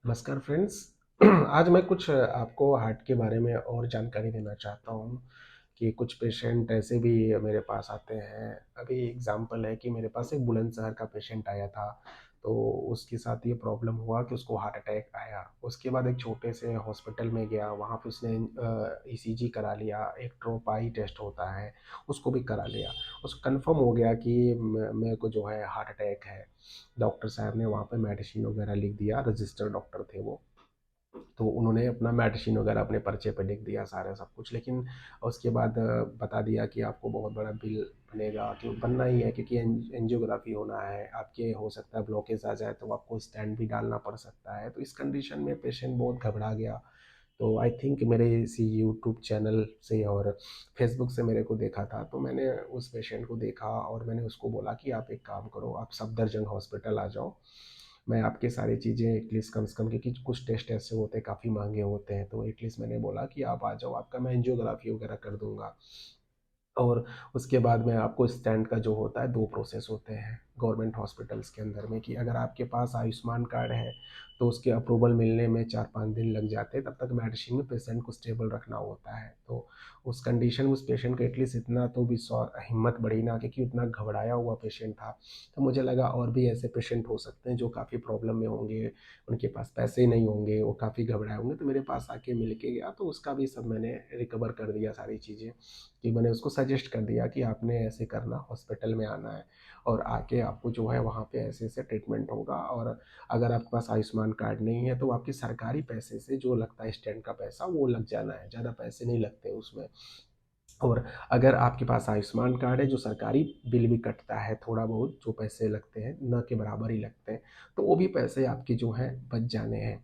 नमस्कार फ्रेंड्स। आज मैं कुछ आपको हार्ट के बारे में और जानकारी देना चाहता हूँ कि कुछ पेशेंट ऐसे भी मेरे पास आते हैं। अभी एग्जांपल है कि मेरे पास एक बुलंदशहर का पेशेंट आया था। तो उसके साथ ये प्रॉब्लम हुआ कि उसको हार्ट अटैक आया। उसके बाद एक छोटे से हॉस्पिटल में गया, वहाँ पे उसने ईसीजी करा लिया, एक ट्रोपाई टेस्ट होता है उसको भी करा लिया। उसको कंफर्म हो गया कि मेरे को जो है हार्ट अटैक है। डॉक्टर साहब ने वहाँ पे मेडिसिन वगैरह लिख दिया, रजिस्टर्ड डॉक्टर थे वो। तो उन्होंने अपना मेडिसिन वगैरह अपने पर्चे पे लिख दिया सारा सब कुछ, लेकिन उसके बाद बता दिया कि आपको बहुत बड़ा बिल बनेगा, क्यों बनना ही है, क्योंकि एंजियोग्राफी होना है आपके, हो सकता है ब्लॉकेज आ जाए तो आपको स्टेंट भी डालना पड़ सकता है। तो इस कंडीशन में पेशेंट बहुत घबरा गया। तो आई थिंक मेरे इसी यूट्यूब चैनल से और फेसबुक से मेरे को देखा था, तो मैंने उस पेशेंट को देखा और मैंने उसको बोला कि आप एक काम करो, आप सफदरजंग हॉस्पिटल आ जाओ। मैं आपकी सारी चीज़ें एटलीस्ट कम से कम, क्योंकि कुछ टेस्ट ऐसे होते हैं काफ़ी महंगे होते हैं, तो एटलीस्ट मैंने बोला कि आप आ जाओ, आपका मैं एंजियोग्राफी वगैरह कर दूंगा। और उसके बाद में आपको स्टैंड का जो होता है, दो प्रोसेस होते हैं गवर्नमेंट हॉस्पिटल्स के अंदर में, कि अगर आपके पास आयुष्मान कार्ड है तो उसके अप्रूवल मिलने में 4-5 दिन लग जाते हैं। तब तक मेडिसिन में पेशेंट को स्टेबल रखना होता है। तो उस कंडीशन में उस पेशेंट को एटलीस्ट इतना तो भी हिम्मत बढ़ी ना, क्योंकि उतना घबराया हुआ पेशेंट था। तो मुझे लगा और भी ऐसे पेशेंट हो सकते हैं जो काफ़ी प्रॉब्लम में होंगे, उनके पास पैसे नहीं होंगे, वो काफ़ी घबराए होंगे। तो मेरे पास आके मिल के गया, तो उसका भी सब मैंने रिकवर कर दिया सारी चीज़ें। कि मैंने उसको सजेस्ट कर दिया कि आपने ऐसे करना, हॉस्पिटल में आना है और आके आपको जो है वहाँ पे ऐसे ऐसे ट्रीटमेंट होगा। और अगर आपके पास आयुष्मान कार्ड नहीं है तो आपके सरकारी पैसे से जो लगता है स्टैंड का पैसा, वो लग जाना है, ज़्यादा पैसे नहीं लगते उसमें। और अगर आपके पास आयुष्मान कार्ड है, जो सरकारी बिल भी कटता है, थोड़ा बहुत जो पैसे लगते हैं न के बराबर ही लगते हैं, तो वो भी पैसे आपके जो हैं बच जाने हैं।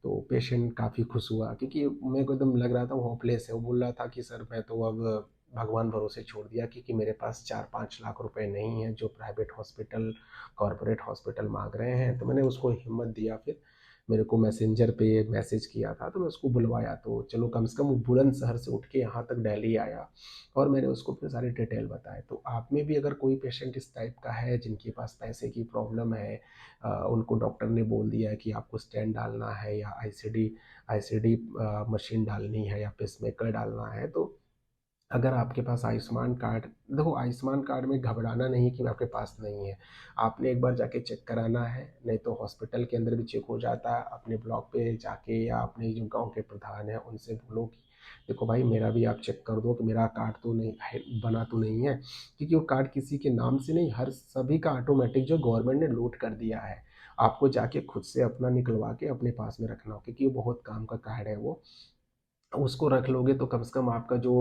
तो पेशेंट काफ़ी खुश हुआ, क्योंकि मेरे को एकदम लग रहा था वो होपलेस है। वो बोल रहा था कि सर मैं तो अब भगवान भरोसे छोड़ दिया, क्योंकि मेरे पास 4-5 लाख रुपए नहीं है जो प्राइवेट हॉस्पिटल, कॉरपोरेट हॉस्पिटल मांग रहे हैं। तो मैंने उसको हिम्मत दिया। फिर मेरे को मैसेंजर पे मैसेज किया था, तो मैं उसको बुलवाया। तो चलो कम से कम वो बुलंदशहर से उठ के यहाँ तक दिल्ली आया और मैंने उसको फिर सारी डिटेल बताए। तो आप में भी अगर कोई पेशेंट इस टाइप का है जिनके पास पैसे की प्रॉब्लम है, उनको डॉक्टर ने बोल दिया है कि आपको स्टेंट डालना है या आईसीडी आईसीडी मशीन डालनी है या पेसमेकर डालना है, तो अगर आपके पास आयुष्मान कार्ड, देखो आयुष्मान कार्ड में घबराना नहीं कि आपके पास नहीं है। आपने एक बार जाके चेक कराना है, नहीं तो हॉस्पिटल के अंदर भी चेक हो जाता है। अपने ब्लॉक पे जाके या अपने जो गांव के प्रधान है उनसे बोलो कि देखो भाई मेरा भी आप चेक कर दो कि मेरा कार्ड तो नहीं है, बना तो नहीं है। क्योंकि वो कार्ड किसी के नाम से नहीं, हर सभी का ऑटोमेटिक जो गवर्नमेंट ने लोड कर दिया है। आपको जाके खुद से अपना निकलवा के अपने पास में रखना हो, क्योंकि वो बहुत काम का कार्ड है वो। उसको रख लोगे तो कम से कम आपका जो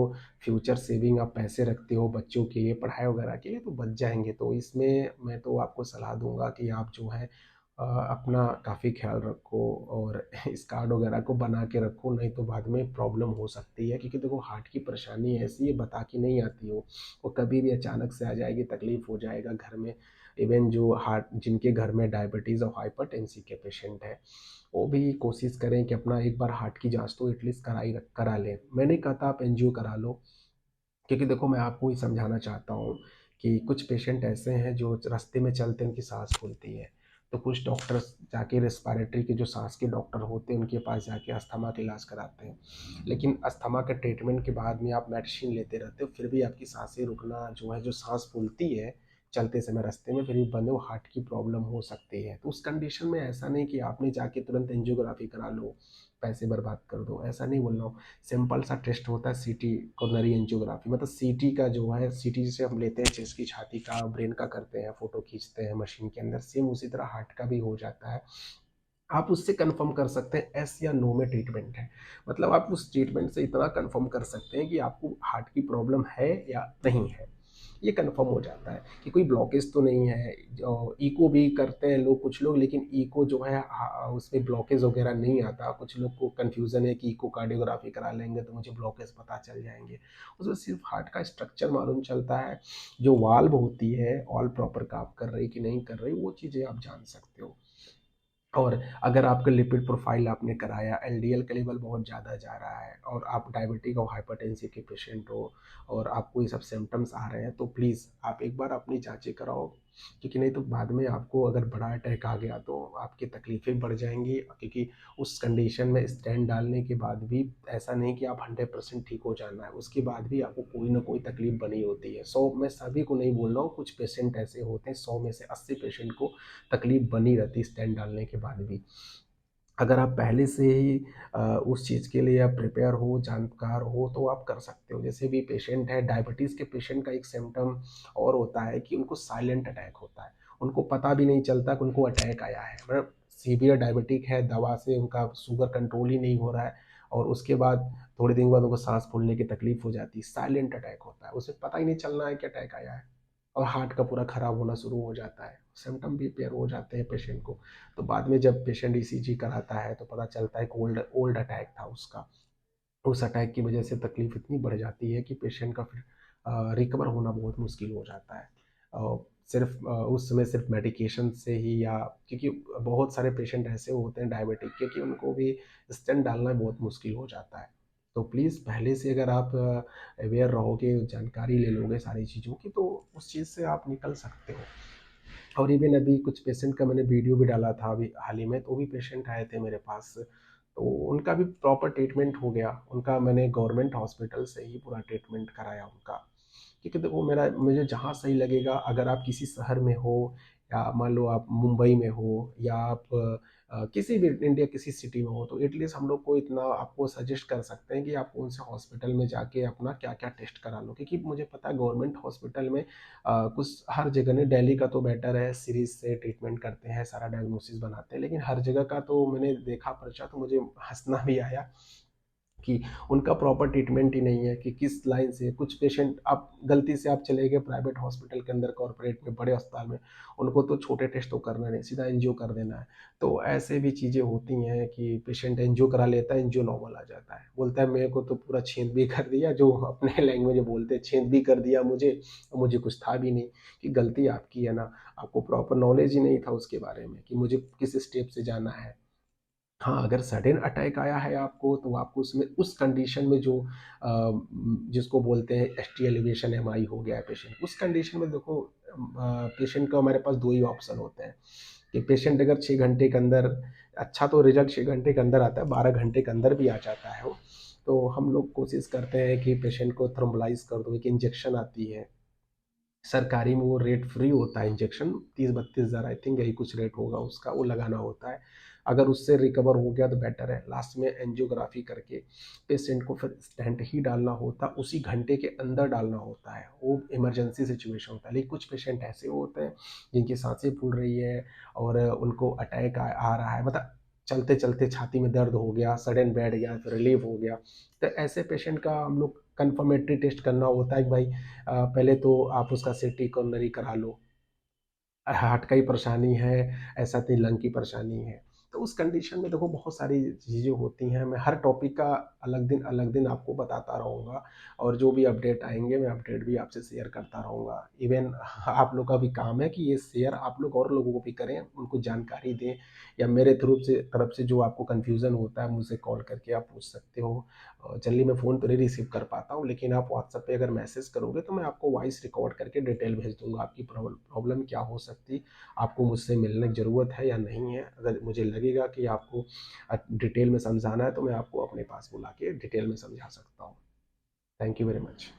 फ्यूचर सेविंग आप पैसे रखते हो बच्चों के लिए, पढ़ाई वगैरह के लिए, तो बच जाएंगे। तो इसमें मैं तो आपको सलाह दूंगा कि आप जो है अपना काफ़ी ख्याल रखो और इस कार्ड वगैरह को बना के रखो, नहीं तो बाद में प्रॉब्लम हो सकती है। क्योंकि देखो हार्ट की परेशानी ऐसी है, बता के नहीं आती हो, वो कभी भी अचानक से आ जाएगी, तकलीफ हो जाएगा घर में। इवन जो हार्ट, जिनके घर में डायबिटीज़ और हाइपरटेंसी के पेशेंट है, वो भी कोशिश करें कि अपना एक बार हार्ट की जांच तो एटलीस्ट करा लें। मैं नहीं कहता आप एंजियो करा लो, क्योंकि देखो मैं आपको ही समझाना चाहता हूँ कि कुछ पेशेंट ऐसे हैं जो रास्ते में चलते उनकी सांस फूलती है। तो कुछ डॉक्टर्स जाके रेस्पिरेटरी के जो सांस के डॉक्टर होते हैं उनके पास जाके अस्थमा का इलाज कराते हैं। लेकिन अस्थमा के ट्रीटमेंट के बाद में आप मेडिसिन लेते रहते हो, फिर भी आपकी सांसें रुकना जो है, जो सांस फूलती है चलते समय रास्ते में, फिर भी बंद, वो हार्ट की प्रॉब्लम हो सकती है। तो उस कंडीशन में ऐसा नहीं कि आपने जाके तुरंत एंजियोग्राफी करा लो, पैसे बर्बाद कर दो, ऐसा नहीं बोल रहा हूँ। सिंपल सा टेस्ट होता है सीटी, कोरोनरी एंजियोग्राफी, मतलब सीटी का जो है, सीटी जैसे हम लेते हैं चेस्ट की, छाती का, ब्रेन का करते हैं, फोटो खींचते हैं मशीन के अंदर, सेम उसी तरह हार्ट का भी हो जाता है। आप उससे कंफर्म कर सकते हैं एस या नो में ट्रीटमेंट है। मतलब आप उस ट्रीटमेंट से इतना कंफर्म कर सकते हैं कि आपको हार्ट की प्रॉब्लम है या नहीं है, ये कंफर्म हो जाता है कि कोई ब्लॉकेज तो नहीं है। जो इको भी करते हैं लोग, कुछ लोग, लेकिन इको जो है उसमें ब्लॉकेज वगैरह नहीं आता। कुछ लोग को कंफ्यूजन है कि इको कार्डियोग्राफी करा लेंगे तो मुझे ब्लॉकेज पता चल जाएंगे। उसमें सिर्फ हार्ट का स्ट्रक्चर मालूम चलता है, जो वाल्व होती है ऑल प्रॉपर काम कर रही कि नहीं कर रही, वो चीज़ें आप जान सकते हो। और अगर आपका लिपिड प्रोफाइल आपने कराया, एलडीएल का लेवल बहुत ज़्यादा जा रहा है और आप डायबिटिक और हाइपरटेंसिव के पेशेंट हो और आपको ये सब सिम्टम्स आ रहे हैं, तो प्लीज़ आप एक बार अपनी जांचें कराओ। क्योंकि नहीं तो बाद में आपको अगर बड़ा अटैक आ गया तो आपकी तकलीफ़ें बढ़ जाएँगी, क्योंकि उस कंडीशन में स्टेंट डालने के बाद भी ऐसा नहीं कि आप 100% ठीक हो जाना है, उसके बाद भी आपको कोई ना कोई तकलीफ़ बनी होती है। 100 मैं सभी को नहीं बोल रहा हूँ, कुछ पेशेंट ऐसे होते हैं, 100 में से 80 पेशेंट को तकलीफ़ बनी रहती है स्टेंट डालने के बाद भी। अगर आप पहले से ही उस चीज़ के लिए आप प्रिपेयर हो, जानकार हो, तो आप कर सकते हो। जैसे भी पेशेंट है, डायबिटीज़ के पेशेंट का एक सिम्पटम और होता है कि उनको साइलेंट अटैक होता है। उनको पता भी नहीं चलता कि उनको अटैक आया है। मतलब सीवियर डायबिटिक है, दवा से उनका शुगर कंट्रोल ही नहीं हो रहा है और उसके बाद थोड़े दिन बाद उनको साँस फूलने की तकलीफ़ हो जाती है। साइलेंट अटैक होता है, उसे पता ही नहीं चलना है कि अटैक आया है और हार्ट का पूरा खराब होना शुरू हो जाता है। सिम्पटम भी अपीयर हो जाते हैं पेशेंट को। तो बाद में जब पेशेंट ईसीजी कराता है तो पता चलता है कि ओल्ड ओल्ड अटैक था उसका। उस अटैक की वजह से तकलीफ इतनी बढ़ जाती है कि पेशेंट का फिर रिकवर होना बहुत मुश्किल हो जाता है। सिर्फ उस समय सिर्फ मेडिकेशन से ही या क्योंकि बहुत सारे पेशेंट ऐसे होते हैं डायबिटिक के कि उनको भी स्टेंट डालना बहुत मुश्किल हो जाता है। तो प्लीज़ पहले से अगर आप अवेयर रहोगे, जानकारी ले लोगे सारी चीज़ों की, तो उस चीज़ से आप निकल सकते हो। और इवन अभी कुछ पेशेंट का मैंने वीडियो भी डाला था अभी हाल ही में, तो वो भी पेशेंट आए थे मेरे पास, तो उनका भी प्रॉपर ट्रीटमेंट हो गया। उनका मैंने गवर्नमेंट हॉस्पिटल से ही पूरा ट्रीटमेंट कराया उनका। क्योंकि देखो मेरा मुझे जहाँ सही लगेगा, अगर आप किसी शहर में हो या मान लो आप मुंबई में हो या आप किसी भी इंडिया किसी सिटी में हो, तो एटलीस्ट हम लोग को इतना आपको सजेस्ट कर सकते हैं कि आप कौन से हॉस्पिटल में जाके अपना क्या क्या टेस्ट करा लो। क्योंकि मुझे पता है गवर्नमेंट हॉस्पिटल में कुछ हर जगह नहीं, दिल्ली का तो बेटर है, सीरीज से ट्रीटमेंट करते हैं, सारा डायग्नोसिस बनाते हैं, लेकिन हर जगह का तो मैंने देखा पर्चा तो मुझे हंसना भी आया कि उनका प्रॉपर ट्रीटमेंट ही नहीं है कि किस लाइन से कुछ पेशेंट आप गलती से आप चले गए प्राइवेट हॉस्पिटल के अंदर, कॉर्पोरेट में, बड़े अस्पताल में, उनको तो छोटे टेस्ट तो करना नहीं, सीधा एंजियो कर देना है। तो ऐसे भी चीज़ें होती हैं कि पेशेंट एंजियो करा लेता है, एंजियो नॉर्मल आ जाता है, बोलता है मेरे को तो पूरा छेद भी कर दिया, जो अपने लैंग्वेज में बोलते हैं छेद भी कर दिया मुझे, मुझे कुछ था भी नहीं। कि गलती आपकी है ना, आपको प्रॉपर नॉलेज ही नहीं था उसके बारे में कि मुझे किस स्टेप से जाना है। हाँ, अगर सडन अटैक आया है आपको, तो आपको उसमें उस कंडीशन में जो जिसको बोलते हैं एसटी एलिवेशन एमआई हो गया है पेशेंट, उस कंडीशन में देखो पेशेंट का हमारे पास 2 ही ऑप्शन होते हैं कि पेशेंट अगर 6 घंटे के अंदर, अच्छा तो रिज़ल्ट 6 घंटे के अंदर आता है, 12 घंटे के अंदर भी आ जाता है वो। तो हम लोग कोशिश करते हैं कि पेशेंट को थ्रोम्बोलाइज़ कर दो, एक इंजेक्शन आती है। सरकारी में वो रेट फ्री होता है इंजेक्शन, 30-32 हज़ार आई थिंक यही कुछ रेट होगा उसका, वो लगाना होता है। अगर उससे रिकवर हो गया तो बेटर है। लास्ट में एंजियोग्राफी करके पेशेंट को फिर स्टेंट ही डालना होता है, उसी घंटे के अंदर डालना होता है, वो इमरजेंसी सिचुएशन होता है। लेकिन कुछ पेशेंट ऐसे होते हैं जिनकी सांसें फूल रही है और उनको अटैक आ रहा है, मतलब चलते चलते छाती में दर्द हो गया, सडन बैठ गया, फिर रिलीफ हो गया। तो ऐसे पेशेंट का हम लोग कन्फर्मेटरी टेस्ट करना होता है कि भाई पहले तो आप उसका सीटी कोरोनरी करा लो, हार्ट का ही परेशानी है, ऐसा नहीं लंग की परेशानी है। तो उस कंडीशन में देखो बहुत सारी चीज़ें होती हैं, मैं हर टॉपिक का अलग दिन आपको बताता रहूँगा और जो भी अपडेट आएँगे मैं अपडेट भी आपसे शेयर करता रहूँगा। इवन आप लोग का भी काम है कि ये शेयर आप लोग और लोगों को भी करें, उनको जानकारी दें या मेरे थ्रू से तरफ से जो आपको कन्फ्यूज़न होता है मुझसे कॉल करके आप पूछ सकते हो। जनरली मैं फ़ोन तो नहीं रिसीव कर पाता हूँ, लेकिन आप व्हाट्सएप पे अगर मैसेज करोगे तो मैं आपको वॉइस रिकॉर्ड करके डिटेल भेज दूँगा, आपकी प्रॉब्लम क्या हो सकती, आपको मुझसे मिलने की ज़रूरत है या नहीं है। अगर मुझे लगेगा कि आपको डिटेल में समझाना है तो मैं आपको अपने पास बुला के डिटेल में समझा सकता हूँ। Thank you very much.